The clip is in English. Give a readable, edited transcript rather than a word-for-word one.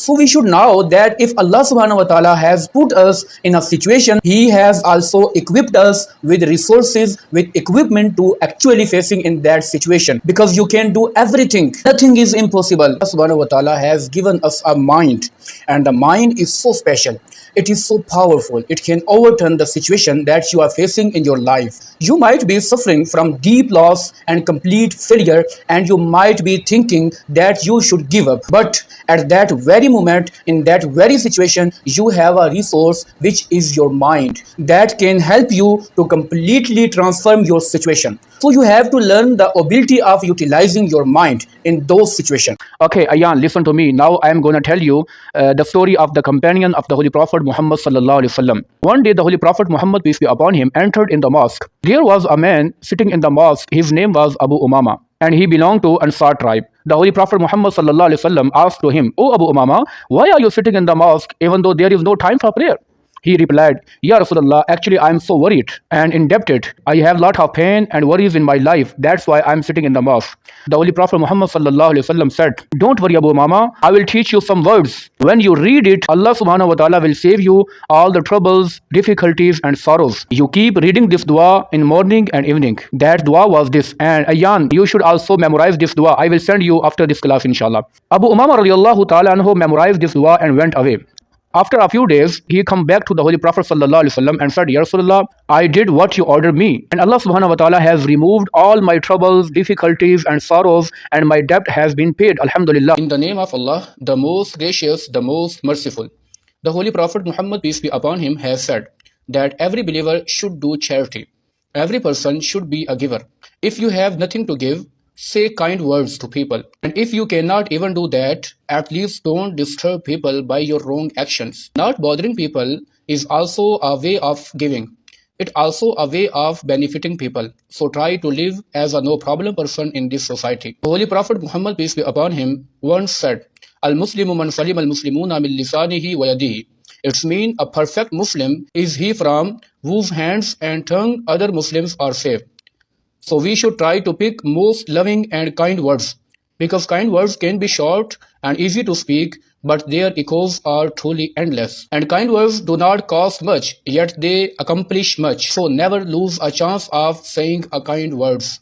So we should know that if Allah subhanahu wa ta'ala has put us in a situation, He has also equipped us with resources, with equipment to actually facing in that situation. Because you can do everything. Nothing is impossible. Allah subhanahu wa ta'ala has given us a mind, and the mind is so special. It is so powerful. It can overturn the situation that you are facing in your life. You might be suffering from deep loss and complete failure, and you might be thinking that you should give up. But at that very moment, in that very situation, you have a resource which is your mind that can help you to completely transform your situation. So you have to learn the ability of utilizing your mind in those situations. Okay, Ayan, listen to me. Now I am going to tell you the story of the companion of the Holy Prophet Muhammad sallallahu alaihi wasallam. One day, the Holy Prophet Muhammad, peace be upon him, entered in the mosque. There was a man sitting in the mosque. His name was Abu Umama, and he belonged to Ansar tribe. The Holy Prophet Muhammad sallallahu alaihi wasallam asked to him, "O Abu Umama, why are you sitting in the mosque even though there is no time for prayer?" He replied, "Ya Rasulullah, actually I am so worried and indebted. I have lot of pain and worries in my life. That's why I am sitting in the mosque." The Holy Prophet Muhammad sallallahu alaihi wasallam said, "Don't worry, Abu Umama. I will teach you some words. When you read it, Allah subhanahu wa ta'ala will save you all the troubles, difficulties and sorrows. You keep reading this dua in morning and evening." That dua was this. And Ayan, you should also memorize this dua. I will send you after this class, inshallah. Abu Umama radiallahu ta'ala anhu memorized this dua and went away. After a few days, he come back to the Holy Prophet sallallahu alaihi wasallam and said, "Ya Rasulullah, I did what you ordered me, and Allah subhanahu wa ta'ala has removed all my troubles, difficulties and sorrows, and my debt has been paid. Alhamdulillah." In the name of Allah, the most gracious, the most merciful. The Holy Prophet Muhammad, peace be upon him, has said that every believer should do charity. Every person should be a giver. If you have nothing to give, say kind words to people. And if you cannot even do that, at least don't disturb people by your wrong actions. Not bothering people is also a way of giving. It's also a way of benefiting people. So try to live as a no-problem person in this society. The Holy Prophet Muhammad, peace be upon him, once said, "Al-Muslimu man salim al-Muslimuna min lisanihi wa yadihi." It's mean a perfect Muslim is he from whose hands and tongue other Muslims are safe. So we should try to pick most loving and kind words, because kind words can be short and easy to speak, but their echoes are truly endless. And kind words do not cost much, yet they accomplish much. So never lose a chance of saying a kind words.